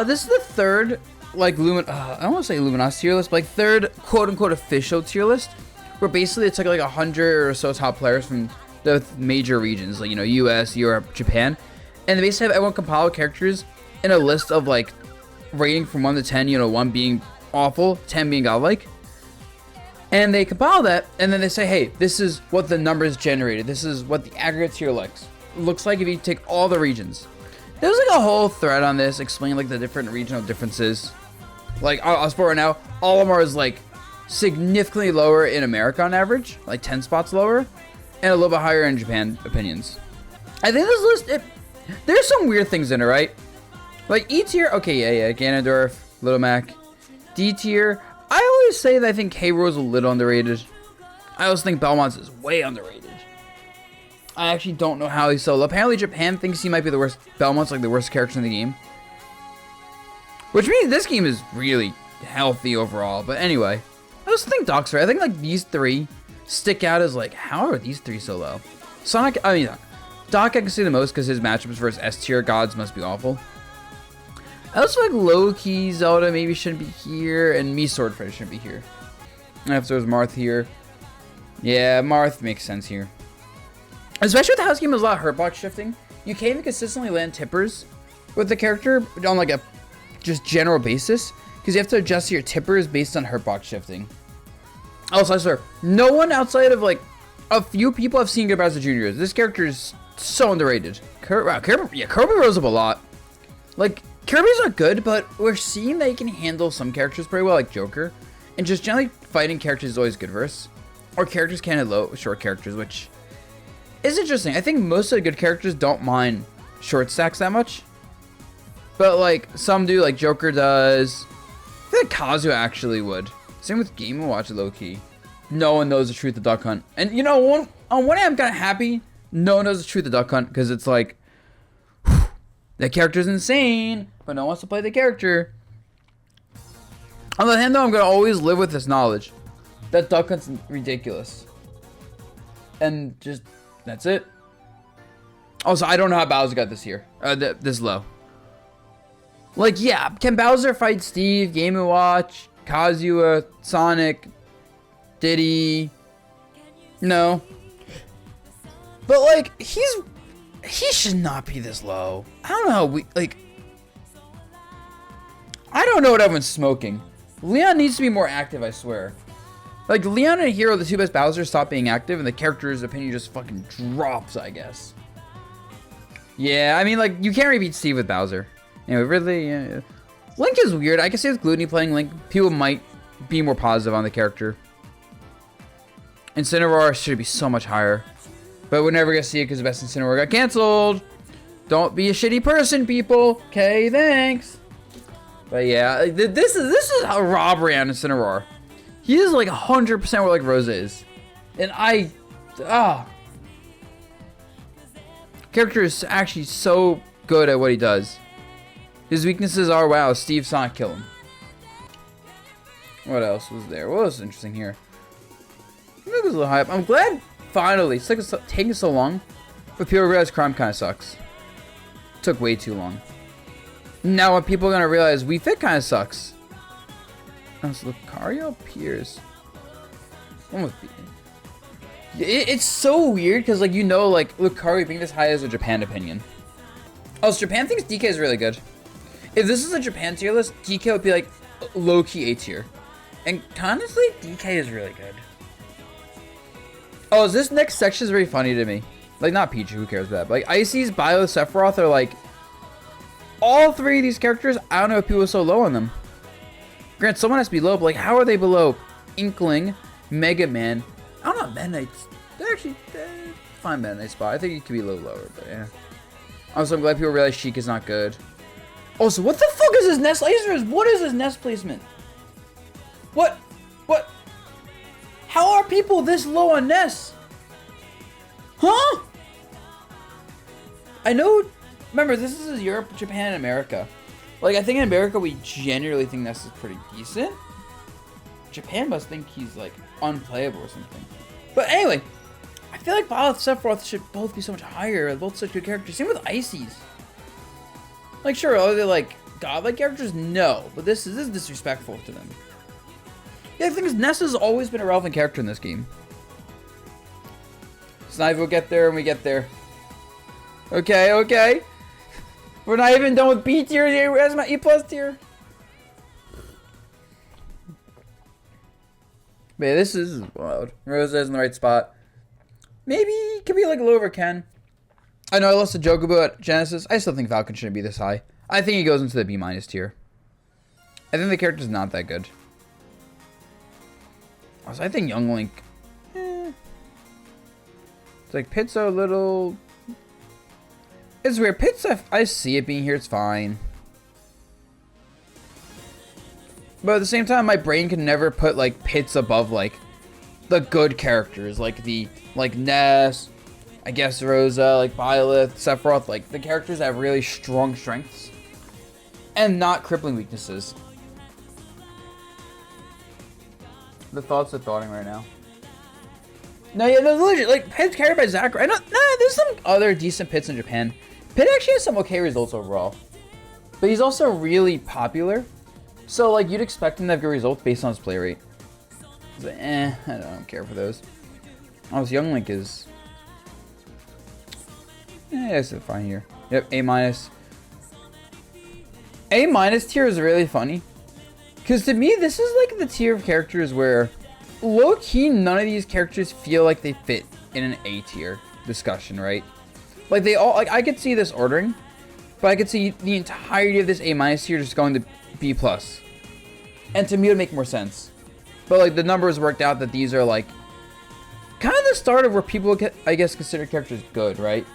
This is the third, like, I don't want to say Luminosity tier list, but like third quote-unquote official tier list, where basically it's like 100 or so top players from the major regions, like, you know, US, Europe, Japan, and they basically have everyone compile characters in a list of, like, rating from 1 to 10, you know, 1 being awful, 10 being godlike. And they compile that, and then they say, hey, this is what the numbers generated. This is what the aggregate tier looks like if you take all the regions. There's like a whole thread on this explaining like the different regional differences. Like, I'll spoil right now, Olimar is like significantly lower in America on average, like 10 spots lower, and a little bit higher in Japan opinions. I think this list, there's some weird things in it, right? Like E tier, okay, yeah, Ganondorf, Little Mac. D tier, I always say that I think K. Rool's a little underrated. I also think Belmont's is way underrated. I actually don't know how he's so low. Apparently Japan thinks he might be the worst. Belmont's like the worst character in the game. Which means this game is really healthy overall. But anyway, I also think Doc's right. I think like these three stick out as like, how are these three so low? Doc I can see the most because his matchups versus S tier gods must be awful. I also like low-key Zelda maybe shouldn't be here, and me Swordfish shouldn't be here. And if there's Marth here. Yeah, Marth makes sense here. Especially with the house game, there's a lot of hurtbox shifting. You can't even consistently land tippers with the character on like a just general basis, because you have to adjust your tippers based on hurtbox shifting. Also, I swear, no one outside of like a few people have seen Good Bowser Jr. This character is so underrated. Kirby rose up a lot. Like, Kirby's not good, but we're seeing that he can handle some characters pretty well, like Joker. And just generally fighting characters is always good versus. Or characters can handle short characters, which is interesting. I think most of the good characters don't mind short stacks that much. But like, some do, like Joker does. I feel like Kazuya actually would. Same with Game & Watch low-key. No one knows the truth of Duck Hunt. And you know, on one hand, I'm kind of happy no one knows the truth of Duck Hunt, because it's like, whew, that character's insane, but no one wants to play the character. On the other hand, though, I'm going to always live with this knowledge that Duck Hunt's ridiculous. And just, that's it. Also, I don't know how Bowser got this here, this low. Like, yeah, can Bowser fight Steve, Game & Watch, Kazuya, Sonic, Diddy? No. But, like, he should not be this low. I don't know how I don't know what everyone's smoking. Leon needs to be more active, I swear. Like, Leon and Hero, the two best Bowsers, stop being active, and the character's opinion just fucking drops, I guess. Yeah, I mean, like, you can't really beat Steve with Bowser. Anyway, really, Link is weird. I can see with Gluttony playing Link, people might be more positive on the character. Incineroar should be so much higher. But we're never going to see it because the best Incineroar got canceled. Don't be a shitty person, people. Okay, thanks. But yeah, this is a robbery on Incineroar. He is like 100% where like Rosa is. And character is actually so good at what he does. His weaknesses are, wow, Steve Sonic kill him. What else was there? What was interesting here? I think it was a little hype. I'm glad finally, it's like it's taking so long, but people realize crime kind of sucks. It took way too long. Now when people are gonna realize Wii Fit kind of sucks. That's Lucario Pierce. It's so weird because like, you know, like Lucario being this high is a Japan opinion. Also, Japan thinks DK is really good. If this is a Japan tier list, DK would be like low-key A tier. And honestly, DK is really good. Oh, this next section is very funny to me. Like, not Pichu, who cares about that? But like, Icy's, Bio, Sephiroth are like, all three of these characters, I don't know if people are so low on them. Grant, someone has to be low, but like, how are they below Inkling, Mega Man? I don't know, Meta Knight's, they're fine Meta Knight spot. I think it could be a little lower, but yeah. Also, I'm glad people realize Sheik is not good. Also, what the fuck is his nest lasers? What is his nest placement? What? How are people this low on Ness? Huh? I know, remember, this is Europe, Japan, and America. Like, I think in America, we generally think Ness is pretty decent. Japan must think he's, like, unplayable or something. But anyway, I feel like Violet and Sephiroth should both be so much higher. They're both such good characters. Same with Icy's. Like, sure, are they, like, godlike characters? No, but this is disrespectful to them. Yeah, the thing is, Nessa's always been a relevant character in this game. Snipe will get there and we get there. Okay, okay. We're not even done with B tier here. Where's my E plus tier? But yeah, this is wild. Rosa's in the right spot. Maybe it could be like low over Ken. I know I lost a joke about Genesis. I still think Falcon shouldn't be this high. I think he goes into the B minus tier. I think the character's not that good. Also, I think Young Link. It's like Pit's a little. It's weird. Pit's, I see it being here. It's fine. But at the same time, my brain can never put like Pit's above like the good characters, like Ness, I guess Rosa, like Byleth, Sephiroth, like the characters that have really strong strengths and not crippling weaknesses. The thoughts are thoughting right now. No, yeah, there's legit, like Pit's carried by Zachary. I know, there's some other decent Pits in Japan. Pit actually has some okay results overall, but he's also really popular. So, like, you'd expect him to have good results based on his play rate. Like, I don't care for those. This Young Link is... it's fine here. Yep, A minus. A minus tier is really funny. Because to me, this is like the tier of characters where, low-key, none of these characters feel like they fit in an A tier discussion, right? Like, they all... Like, I could see this ordering, but I could see the entirety of this A minus tier just going to B plus. And to me it would make more sense. But like the numbers worked out that these are like kind of the start of where people get, I guess, consider characters good, right?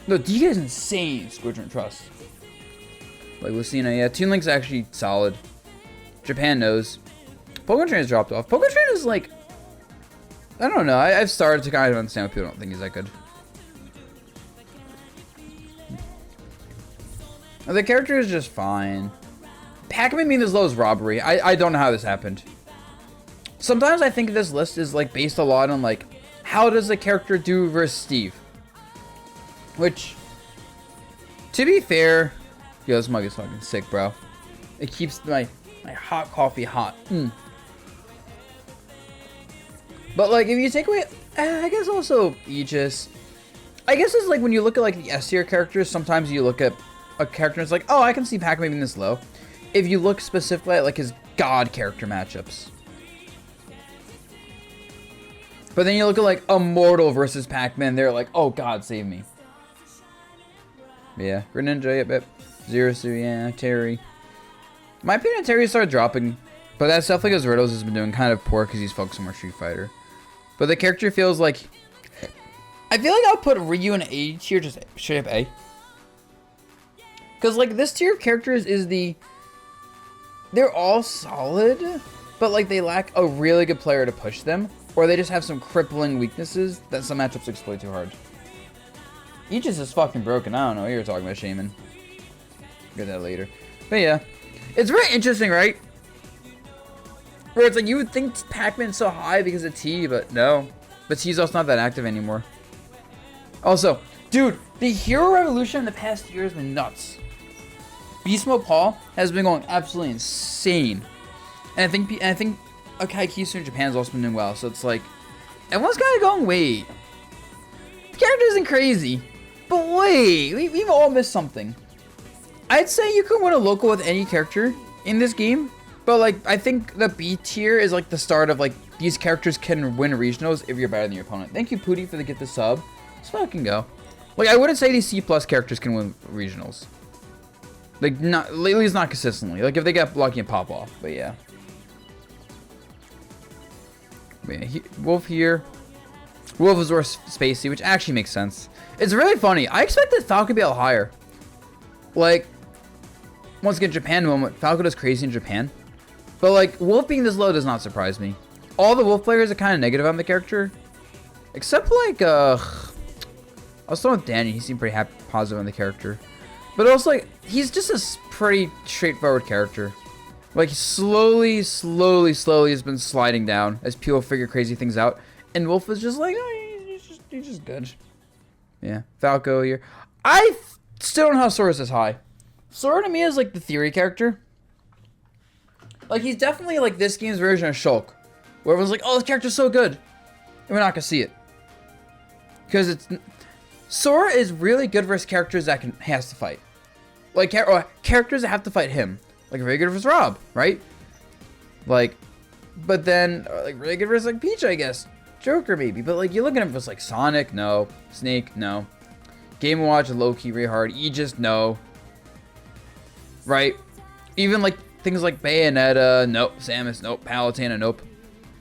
No, DK is insane, Squidron Trust. Like Lucina, yeah, Toon Link's actually solid. Japan knows. Pokemon Train has dropped off. Pokemon Train is like, I don't know, I've started to kind of understand why people don't think he's that good. The character is just fine. Pac-Man being this low is robbery. I don't know how this happened. Sometimes I think this list is like based a lot on like how does the character do versus Steve. Which, to be fair, yo, this mug is fucking sick, bro. It keeps my hot coffee hot. But like if you take away, I guess also Aegis. I guess it's like when you look at like the S tier characters, sometimes you look at a character and it's like, oh, I can see Pac-Man being this low. If you look specifically at like his god character matchups. But then you look at like Immortal versus Pac-Man, they're like, oh god, save me. Yeah, Greninja, yep. Zerasu, yeah, Terry. My opinion, Terry started dropping, but that's definitely because Riddles has been doing kind of poor because he's focused on more Street Fighter. But the character feels like, I feel like I'll put Ryu in A tier, just straight up A. Because, like, this tier of characters is they're all solid, but, like, they lack a really good player to push them, or they just have some crippling weaknesses that some matchups exploit too hard. Aegis is fucking broken. I don't know what you're talking about, Shaman. Get that later. But, yeah. It's very interesting, right? Where it's like, you would think Pac-Man's so high because of T, but no. But T's also not that active anymore. Also, dude, the Hero Revolution in the past year has been nuts. Beast Mode Paul has been going absolutely insane, and I think Akai Kisu in Japan has also been doing well. So it's like everyone's kind of going, wait, the character isn't crazy, but wait, we've all missed something. I'd say you can win a local with any character in this game, but like I think the B tier is like the start of like these characters can win regionals if you're better than your opponent. Thank you, Pooty, for the get the sub. Let's fucking go. Like I wouldn't say these C+ characters can win regionals. Like, not, at least not consistently. Like, if they get lucky and pop off. But, yeah. Wolf here. Wolf is worth Spacey, which actually makes sense. It's really funny. I expected Falco to be a little higher. Like, once again, Japan moment. Falco does crazy in Japan. But, like, Wolf being this low does not surprise me. All the Wolf players are kind of negative on the character. Except, like, I was talking with Danny. He seemed pretty happy, positive on the character. But also, like, he's just a pretty straightforward character. Like, slowly has been sliding down as people figure crazy things out. And Wolf is just like, oh, he's just good. Yeah, Falco here. I still don't know how Sora's is high. Sora to me is like the theory character. Like, he's definitely like this game's version of Shulk, where everyone's like, oh, this character's so good, and we're not gonna see it. Because Sora is really good versus characters that has to fight. Like, characters that have to fight him. Like, very good versus Rob, right? Like, but then, like, really good versus, like, Peach, I guess. Joker, maybe. But, like, you look at him versus, like, Sonic, no. Snake, no. Game & Watch, low-key, very hard. Aegis, no. Right? Even, like, things like Bayonetta, nope. Samus, nope. Palutena, nope.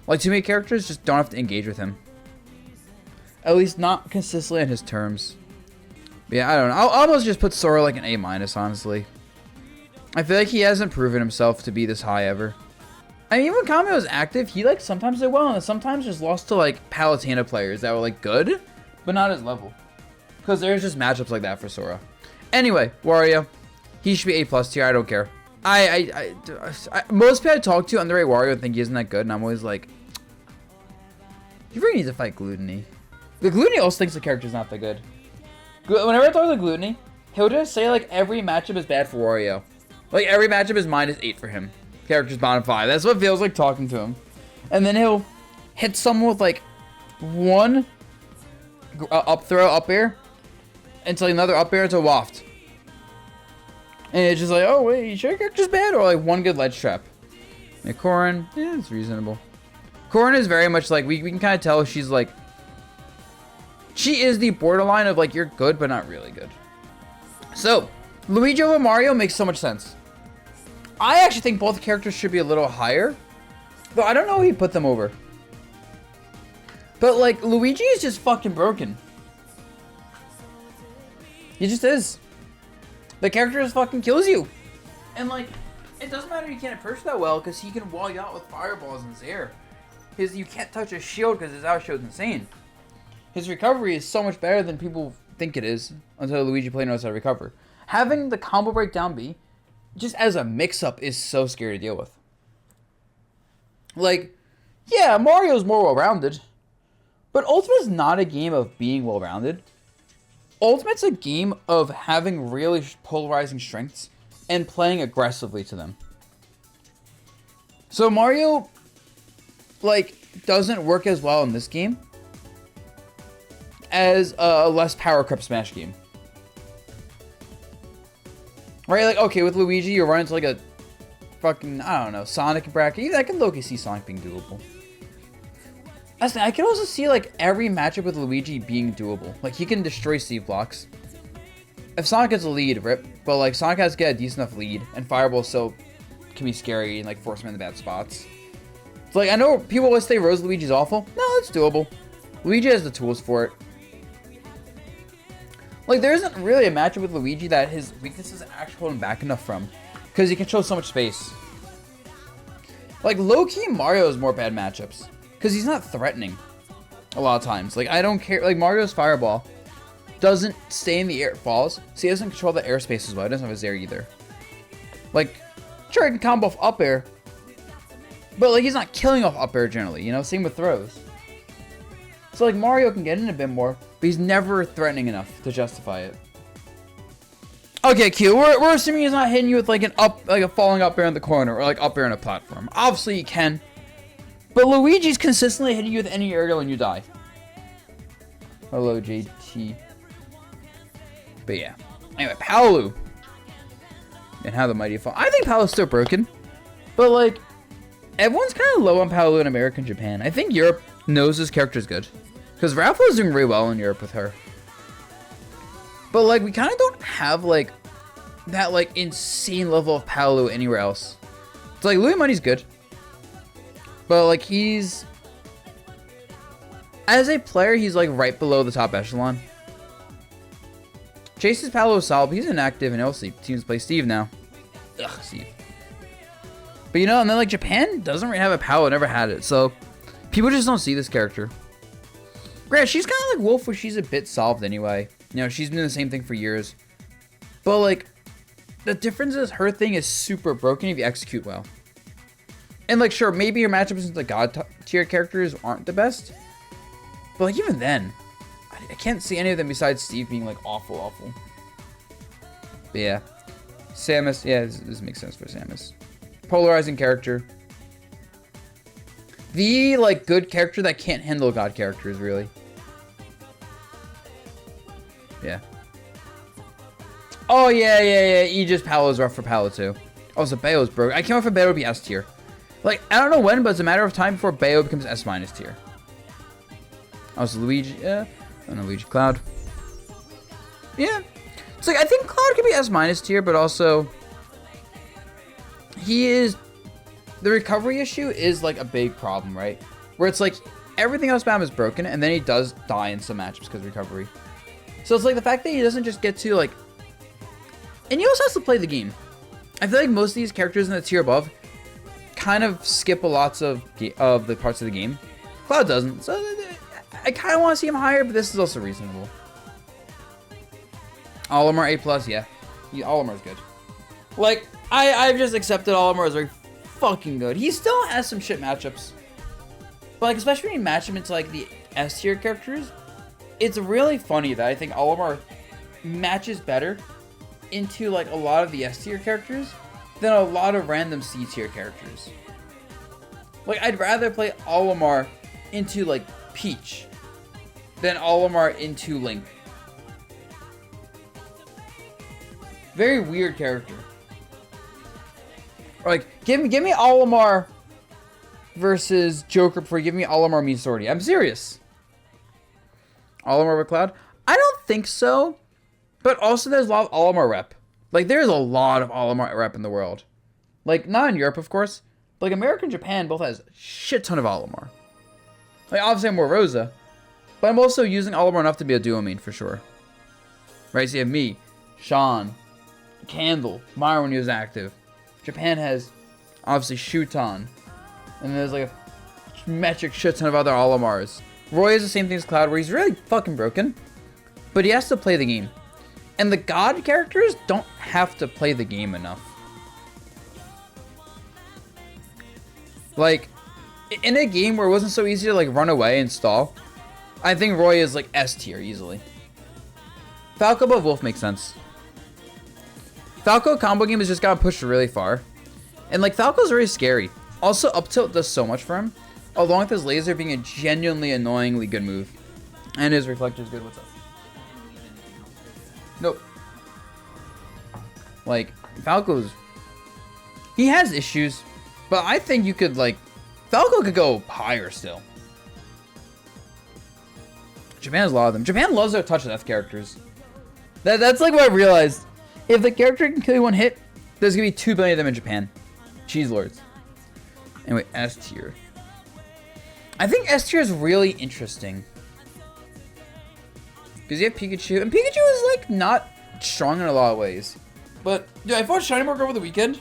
Like, too many characters just don't have to engage with him. At least not consistently on his terms. But yeah, I don't know. I'll almost just put Sora like an A-, honestly. I feel like he hasn't proven himself to be this high ever. I mean, when Kami was active, he like sometimes did well, and sometimes just lost to like Palutena players that were like good, but not his level. Because there's just matchups like that for Sora. Anyway, Wario, he should be A+ tier. I don't care. Most people I talk to underrate Wario think he isn't that good, and I'm always like, you really need to fight Gluttony. The Gluttony also thinks the character's not that good. Whenever I talk to Gluttony, he'll just say like every matchup is bad for Wario. Like every matchup is -8 for him. Character's bottom 5. That's what it feels like talking to him. And then he'll hit someone with like one up throw, up air, until another up air to waft. And it's just like, oh wait, you sure your character's bad? Or like one good ledge trap. And Corrin, yeah, it's reasonable. Corrin is very much like, we can kind of tell she's like, she is the borderline of like, you're good, but not really good. So, Luigi over Mario makes so much sense. I actually think both characters should be a little higher. Though I don't know who he put them over. But like, Luigi is just fucking broken. He just is. The character just fucking kills you. And like, it doesn't matter if you can't approach that well, because he can wall you out with fireballs in his air. You can't touch his shield because his out shield's insane. His recovery is so much better than people think it is until Luigi player knows how to recover. Having the combo breakdown be, just as a mix-up, is so scary to deal with. Like, yeah, Mario's more well-rounded, but Ultimate's not a game of being well-rounded. Ultimate's a game of having really polarizing strengths and playing aggressively to them. So Mario, like, doesn't work as well in this game as a less power creep Smash game. Right, like, okay, with Luigi, you're running to like a fucking, I don't know, Sonic bracket. Even I can low-key see Sonic being doable. I can also see like every matchup with Luigi being doable. Like, he can destroy Steve blocks. If Sonic gets a lead, rip. But like, Sonic has to get a decent enough lead, and Fireball still can be scary and like force him in the bad spots. It's like, I know people always say Rose Luigi's awful. No, it's doable. Luigi has the tools for it. Like, there isn't really a matchup with Luigi that his weaknesses actually hold him back enough from. Because he can show so much space. Like, low-key, Mario has more bad matchups. Because he's not threatening a lot of times. Like, I don't care. Like, Mario's Fireball doesn't stay in the air. It falls. So he doesn't control the airspace as well. He doesn't have his air either. Like, sure, he can combo off up air. But, like, he's not killing off up air generally. You know, same with throws. So, like, Mario can get in a bit more, but he's never threatening enough to justify it. Okay, Q, we're assuming he's not hitting you with, like, a falling up air in the corner, or, like, up air on a platform. Obviously, he can. But Luigi's consistently hitting you with any aerial and you die. Hello, JT. But, yeah. Anyway, Paolu. And how the mighty fall. I think Paolu's still broken. But, like, everyone's kind of low on Paolu in America and Japan. I think Europe knows this character's good. Because Raffle's doing really well in Europe with her. But, like, we kind of don't have, like, that, like, insane level of Paolu anywhere else. It's like, Louis Money's good. But, like, he's... As a player, he's, like, right below the top echelon. Chase's Paolu is solid, but he's inactive, and also teams play Steve now. Ugh, Steve. But, you know, and then, like, Japan doesn't really have a Paolu, never had it, so... People just don't see this character. Granted, she's kind of like Wolf, where she's a bit solved anyway. You know, she's been doing the same thing for years. But, like, the difference is her thing is super broken if you execute well. And, like, sure, maybe your matchups with the God tier characters aren't the best. But, like, even then, I can't see any of them besides Steve being, like, awful. But, yeah. Samus, yeah, this makes sense for Samus. Polarizing character. The, like, good character that can't handle god characters, really. Yeah. Oh, yeah. Aegis Palo is rough for Palo, too. Oh, so Bayo's broke. I came up for Bayo to be S tier. Like, I don't know when, but it's a matter of time before Bayo becomes S- tier. Oh, so Luigi, yeah. Oh, no, Luigi Cloud. Yeah. It's like, I think Cloud could be S- tier, but also... He is... The recovery issue is, like, a big problem, right? Where it's like, everything else about him is broken, and then he does die in some matchups because of recovery. So it's like, the fact that he doesn't just get to, like... And he also has to play the game. I feel like most of these characters in the tier above kind of skip lots of the parts of the game. Cloud doesn't, so I kind of want to see him higher, but this is also reasonable. Olimar A+, yeah. Olimar's good. Like, I've just accepted Olimar as very fucking good. He still has some shit matchups. But, like, especially when you match him into, like, the S tier characters, it's really funny that I think Olimar matches better into, like, a lot of the S tier characters than a lot of random C tier characters. Like, I'd rather play Olimar into, like, Peach than Olimar into Link. Very weird character. Or, like, give me Olimar versus Joker before you give me Olimar meets Swordy. I'm serious. Olimar with Cloud? I don't think so. But also there's a lot of Olimar rep. Like, there's a lot of Olimar rep in the world. Like, not in Europe, of course. But, like, America and Japan both has a shit ton of Olimar. Like, obviously I'm more Rosa. But I'm also using Olimar enough to be a duo main for sure. Right, so you have me, Sean, Candle, Myra when he was active. Japan has, obviously, Shuton. And there's, like, a metric shit ton of other Olimars. Roy is the same thing as Cloud, where he's really fucking broken. But he has to play the game. And the god characters don't have to play the game enough. Like, in a game where it wasn't so easy to, like, run away and stall, I think Roy is, like, S tier easily. Falco above Wolf makes sense. Falco combo game has just gotten pushed really far. And, like, Falco's very scary. Also, up tilt does so much for him, along with his laser being a genuinely annoyingly good move. And his reflector is good. What's up? Nope. Like, Falco's... He has issues, but I think you could, like... Falco could go higher still. Japan has a lot of them. Japan loves their touch death characters. That's like what I realized. If the character can kill you one hit, there's gonna be 2 billion of them in Japan. Cheese lords. Anyway, S tier. I think S tier is really interesting. Because you have Pikachu, and Pikachu is, like, not strong in a lot of ways. But, dude, I fought Shiny Mark over the weekend,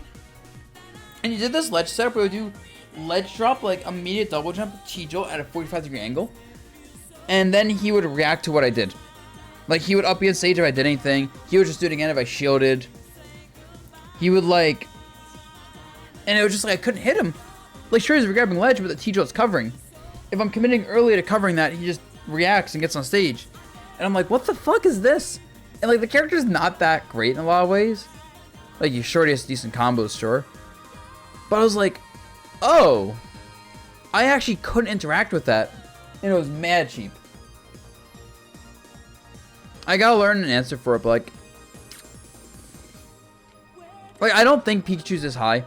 and he did this ledge setup where he would do ledge drop, like, immediate double jump, T-Jolt at a 45-degree angle, and then he would react to what I did. Like, he would up me on stage if I did anything, he would just do it again if I shielded. He would, like, and it was just like, I couldn't hit him. Like, sure, he's grabbing ledge, but the T-Jolt's covering. If I'm committing early to covering that, he just reacts and gets on stage. And I'm like, what the fuck is this? And, like, the character's not that great in a lot of ways. Like, you sure has decent combos, sure. But I was like, oh. I actually couldn't interact with that. And it was mad cheap. I gotta learn an answer for it, but, like, I don't think Pikachu's this high.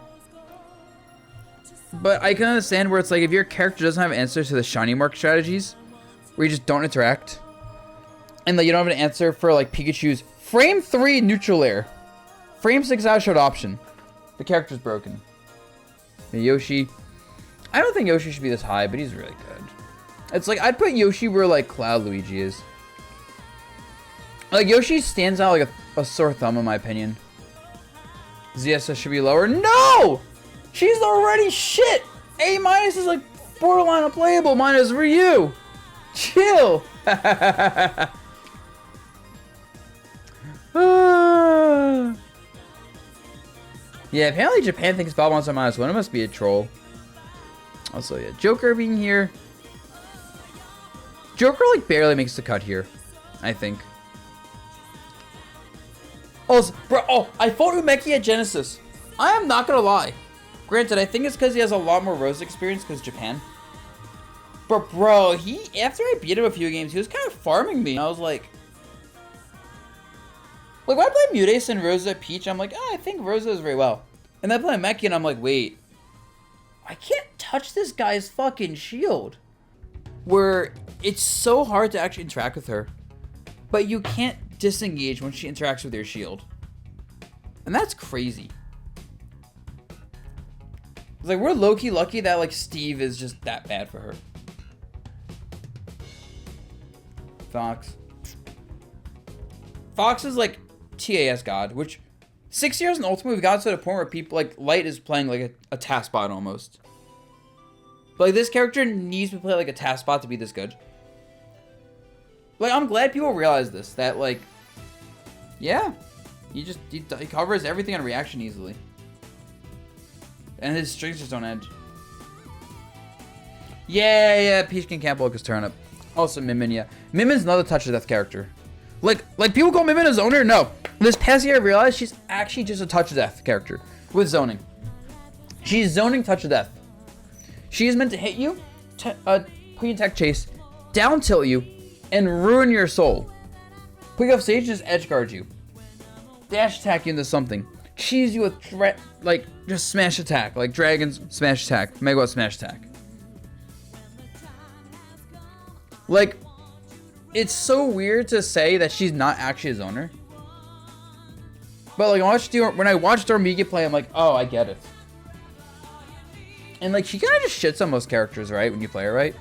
But I can understand where it's like, if your character doesn't have answers to the Shiny Mark strategies, where you just don't interact, and like you don't have an answer for like Pikachu's frame 3 neutral air, frame 6 out showed option, the character's broken. And Yoshi, I don't think Yoshi should be this high, but he's really good. It's like, I'd put Yoshi where like Cloud Luigi is. Like, Yoshi stands out like a sore thumb in my opinion. ZSS should be lower. No! She's already shit! A- is like borderline unplayable, minus Ryu! Chill! Yeah, apparently Japan thinks Balmon's on -1. It must be a troll. Also, yeah, Joker being here. Joker, like, barely makes the cut here, I think. Oh, bro, I fought Umeki at Genesis. I am not gonna lie. Granted, I think it's because he has a lot more Rose experience because Japan. But bro, after I beat him a few games, he was kind of farming me. I was like when I play Mutace and Rosa Peach, I'm like, I think Rosa does very well. And then I play Meki and I'm like, wait, I can't touch this guy's fucking shield. Where it's so hard to actually interact with her, but you can't disengage when she interacts with your shield. And that's crazy. It's like, we're low-key lucky that, like, Steve is just that bad for her. Fox. Fox is, like, TAS God, which 6 years in Ultimate, we've got to the point where people, like, Light is playing, like, a task bot almost. But, like, this character needs to play, like, a task bot to be this good. Like, I'm glad people realize this, that, like, yeah, he covers everything on reaction easily. And his strings just don't edge. Yeah, Peach can camp Lucas turnip. Also, Mimin, yeah. Mimin's another touch of death character. Like people call Mimin a zoner? No. This past year I realized she's actually just a touch of death character with zoning. She's zoning touch of death. She is meant to hit you, put you in tech chase, down tilt you, and ruin your soul. Put you off stage and just edge guard you. Dash attack you into something. Cheese you with just smash attack, like Dragon's smash attack, Megawatt smash attack. Like, it's so weird to say that she's not actually a zoner. But like, when I watched Dormiga play, I'm like, oh, I get it. And like, she kind of just shits on most characters, right? When you play her, right?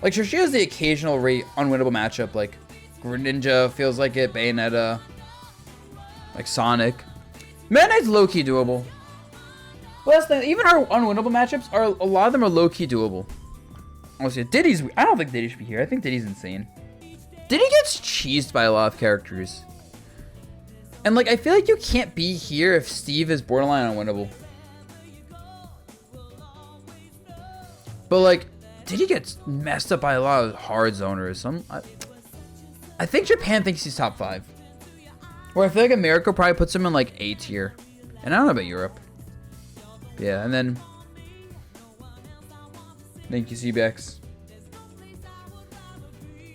Like, sure, she has the occasional unwinnable matchup, like Greninja feels like it, Bayonetta, like Sonic. Meta Knight's low-key doable. Well, that's the thing. Even her unwinnable matchups a lot of them are low-key doable. Honestly, Diddy's. I don't think Diddy should be here. I think Diddy's insane. Diddy gets cheesed by a lot of characters. And like, I feel like you can't be here if Steve is borderline unwinnable. But like, Diddy gets messed up by a lot of hard zoners. I think Japan thinks he's top 5. Or I feel like America probably puts him in like A tier. And I don't know about Europe. Yeah, and then thank you, CBX.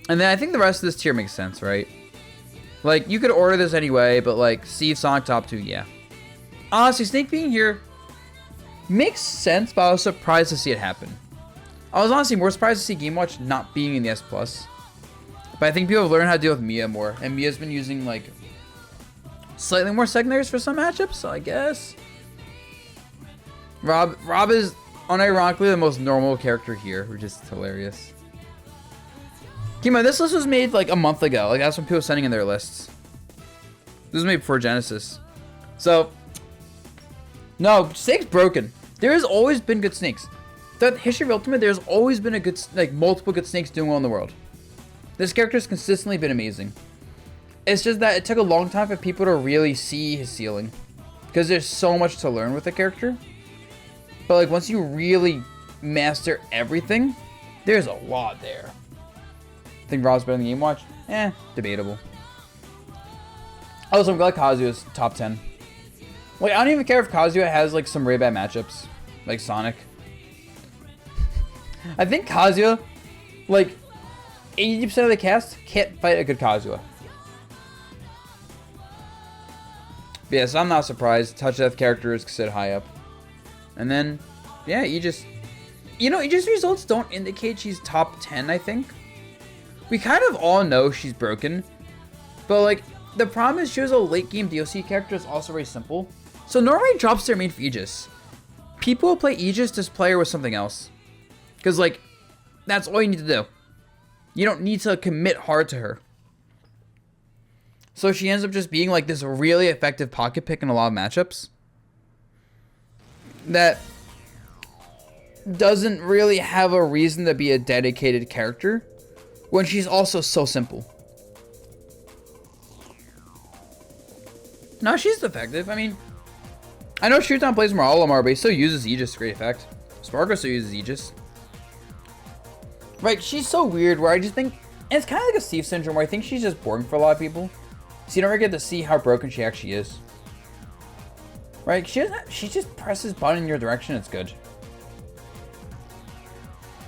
And then I think the rest of this tier makes sense, right? Like, you could order this anyway, but like, Steve, Sonic, top 2, yeah. Honestly, Snake being here makes sense, but I was surprised to see it happen. I was honestly more surprised to see Game Watch not being in the S+. But I think people have learned how to deal with Mia more. And Mia's been using like slightly more secondaries for some matchups, so I guess. Rob is unironically the most normal character here, which is hilarious. Keep in mind, this list was made like a month ago. Like, that's when people were sending in their lists. This was made before Genesis. So, no, Snake's broken. There has always been good Snakes. Throughout the history of Ultimate, there's always been a good, like, multiple good Snakes doing well in the world. This character's consistently been amazing. It's just that it took a long time for people to really see his ceiling. Because there's so much to learn with the character. But like, once you really master everything, there's a lot there. I think Rob's better than Game Watch? Debatable. Also, I'm glad Kazuya's top 10. Like, I don't even care if Kazuya has like some really bad matchups. Like Sonic. I think Kazuya, like, 80% of the cast can't fight a good Kazuya. But yeah, so I'm not surprised. Touch Death character is considered high up. And then, yeah, Aegis. You know, Aegis results don't indicate she's top 10, I think. We kind of all know she's broken. But, like, the problem is she was a late game DLC character that's also very simple. So normally drops their main for Aegis. People who play Aegis just play her with something else. Because, like, that's all you need to do. You don't need to commit hard to her. So she ends up just being like this really effective pocket pick in a lot of matchups. That doesn't really have a reason to be a dedicated character when she's also so simple. No, she's effective. I mean, I know Shootown plays more Olimar, but he still uses Aegis to great effect. Sparkle still uses Aegis. Right, she's so weird where I just think, and it's kind of like a Steve syndrome where I think she's just boring for a lot of people. So you never get to see how broken she actually is. Right? She just presses button in your direction, it's good.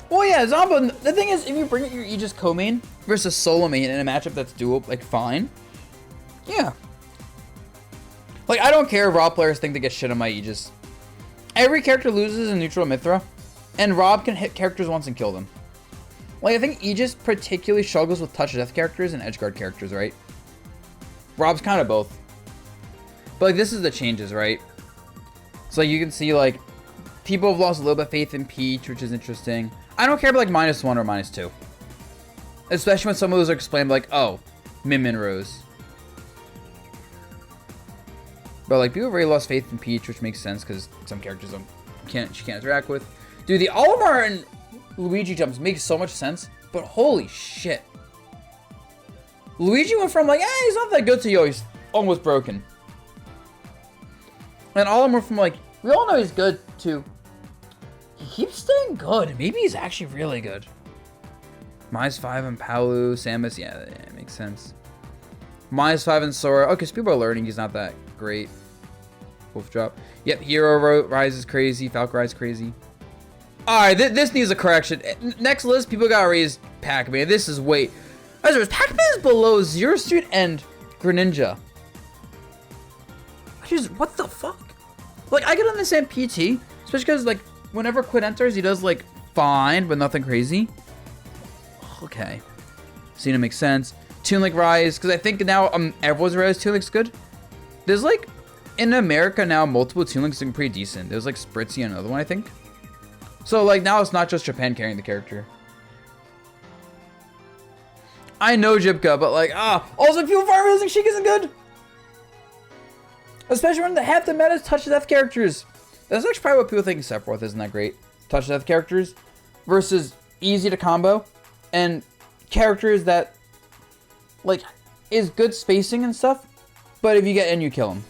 Well, yeah, Zombo, the thing is, if you bring it your Aegis co-main versus solo main in a matchup that's dual, like, fine. Yeah. Like, I don't care if Rob players think they get shit on my Aegis. Every character loses in neutral Mithra, and Rob can hit characters once and kill them. Like, I think Aegis particularly struggles with touch death characters and edgeguard characters, right? Rob's kind of both. But, like, this is the changes, right? So, like, you can see, like, people have lost a little bit of faith in Peach, which is interesting. I don't care about, like, -1 or -2. Especially when some of those are explained, like, oh, Min Rose. But, like, people have already lost faith in Peach, which makes sense, because some characters she can't interact with. Dude, the Olimar and Luigi jumps make so much sense, but holy shit. Luigi went from, like, he's not that good to, yo, he's almost broken. And Olimar from, like, we all know he's good, to he keeps staying good. Maybe he's actually really good. -5 on Palu, Samus, yeah, it makes sense. -5 on Sora. Okay, so people are learning he's not that great. Wolf drop. Yep, Hero Rise is crazy. Falcon Rise is crazy. Alright, this needs a correction. Next list, people gotta raise Pac-Man. This is Pac-Man is below Zero Suit and Greninja. What the fuck? Like, I can understand PT, especially because, like, whenever Quid enters, he does, like, fine, but nothing crazy. Okay. Cena makes sense. Toon Link Rise, because I think now everyone's realized Toon Link's good. There's, like, in America now, multiple Toon Links doing pretty decent. There's, like, Spritzy and another one, I think. So, like, now it's not just Japan carrying the character. I know Jibka, but, like, also people fire realizing Sheik isn't good. Especially when half the meta is touch death characters. That's actually probably what people think Sephiroth isn't that great. Touch death characters versus easy to combo and characters that, like, is good spacing and stuff, but if you get in, you kill them.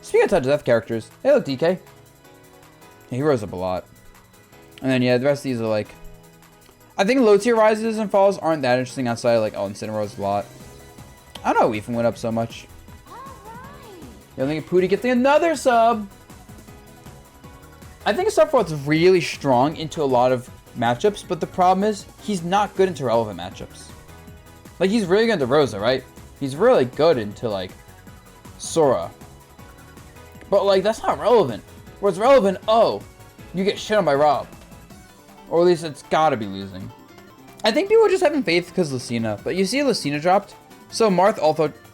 Speaking of touch death characters, hey, look, DK. He rose up a lot. And then, yeah, the rest of these are, like, I think low tier rises and falls aren't that interesting outside of, like, Incineroar rose a lot. I don't know how Weefing went up so much. I think Pooty getting another sub. I think Sephiroth's really strong into a lot of matchups, but the problem is he's not good into relevant matchups. Like, he's really good into Rosa, right? He's really good into, like, Sora. But, like, that's not relevant. What's relevant, you get shit on by Rob. Or at least it's gotta be losing. I think people are just having faith because Lucina. But you see Lucina dropped. So Marth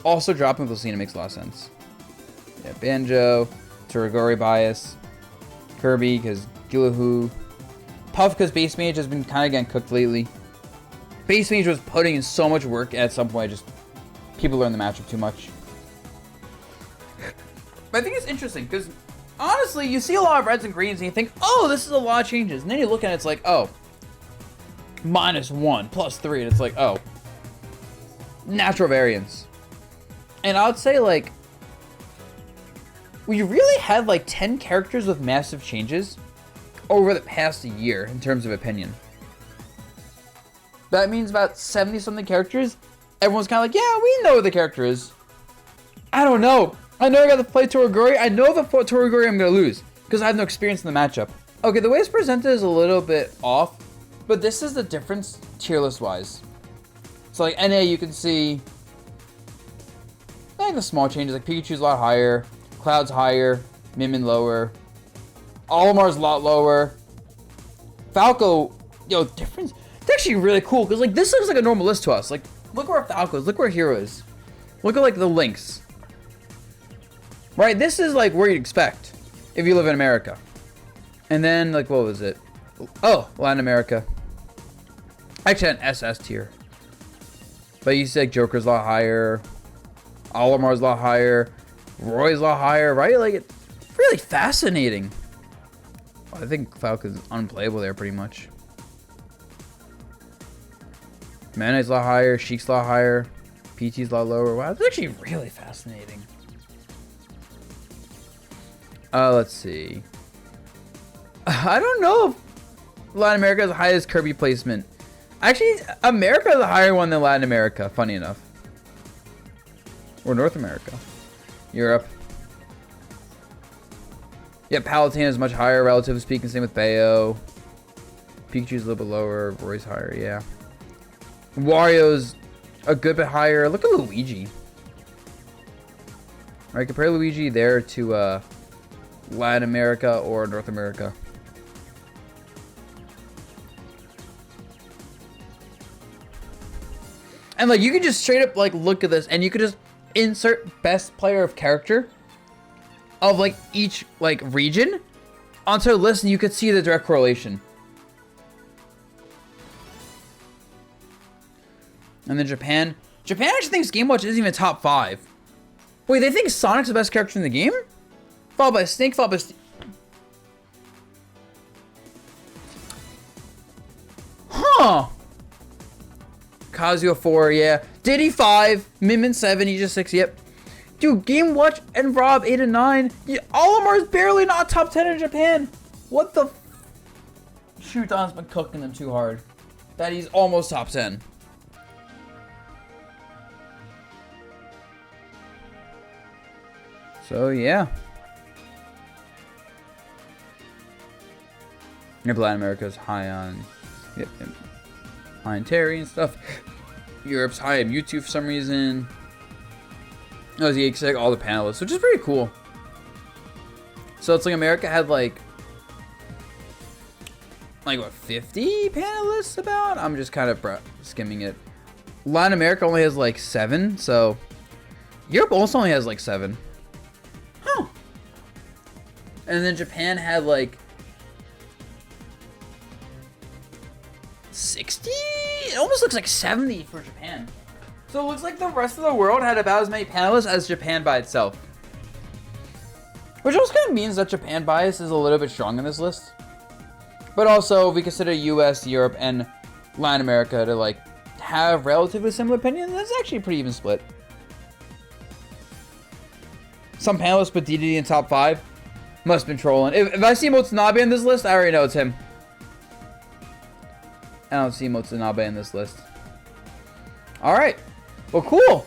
also dropping with Lucina makes a lot of sense. Yeah, Banjo, Toragori bias, Kirby because Gillahu, Puff because Base Mage has been kind of getting cooked lately. Base Mage was putting in so much work at some point, people learn the matchup too much. But I think it's interesting because honestly, you see a lot of reds and greens and you think, oh, this is a lot of changes. And then you look at it, it's like, oh, -1, +3. And it's like, oh, natural variance. And I would say, like, we really had, like, 10 characters with massive changes over the past year in terms of opinion. That means about 70-something characters, everyone's kind of like, yeah, we know what the character is. I don't know. I know I got to play Toragori. I know the Toragori I'm going to lose because I have no experience in the matchup. Okay, the way it's presented is a little bit off, but this is the difference tier list wise. So, like, NA, you can see, I think the small changes, like Pikachu's a lot higher, Cloud's higher, Min lower, Olimar's a lot lower. Falco, yo, difference. It's actually really cool because, like, this looks like a normal list to us. Like, look where Falco is, look where Hero is. Look at, like, the links. Right, this is, like, where you'd expect if you live in America. And then, like, what was it? Oh, Latin America. Actually, an SS tier. But you see, like, Joker's a lot higher. Olimar's a lot higher. Roy's a lot higher, right? Like, it's really fascinating. I think Falcon's unplayable there pretty much. Manet's a lot higher. Sheik's a lot higher. PT's a lot lower. Wow, it's actually really fascinating. Let's see. I don't know if Latin America has the highest Kirby placement. Actually, America has a higher one than Latin America, funny enough. Or North America. Europe. Yeah, Palutena is much higher, relatively speaking. Same with Bayo. Pikachu's a little bit lower. Roy's higher, yeah. Wario's a good bit higher. Look at Luigi. Alright, compare Luigi there to Latin America or North America. And like you can just straight up like look at this and you could just insert best player of character of like each like region onto a list and you could see the direct correlation. And then Japan. Japan actually thinks Game Watch isn't even top 5. Wait, they think Sonic's the best character in the game? Followed by Snake, followed by Huh. Kazuya 4, yeah. Diddy 5, Min 7, Aegis 6, yep. Dude, Game Watch and Rob 8 and 9. Yeah, Olimar is barely not top 10 in Japan. What the Shuton's been cooking them too hard. That he's almost top 10. So, yeah. Yep, Latin America's high on... Yep, high on Terry and stuff. Europe's high on Mewtwo for some reason. That was the all the panelists, which is pretty cool. So it's like America had like what, 50 panelists about? I'm just kind of skimming it. Latin America only has like 7, so Europe also only has like 7. Huh. And then Japan had like 60? It almost looks like 70 for Japan. So it looks like the rest of the world had about as many panelists as Japan by itself. Which also kind of means that Japan bias is a little bit strong in this list. But also, if we consider US, Europe, and Latin America to like have relatively similar opinions, that's actually a pretty even split. Some panelists put DDD in top 5. Must have been trolling. If I see Motonabe in this list, I already know it's him. I don't see Motonabe in this list. Alright. Well, cool.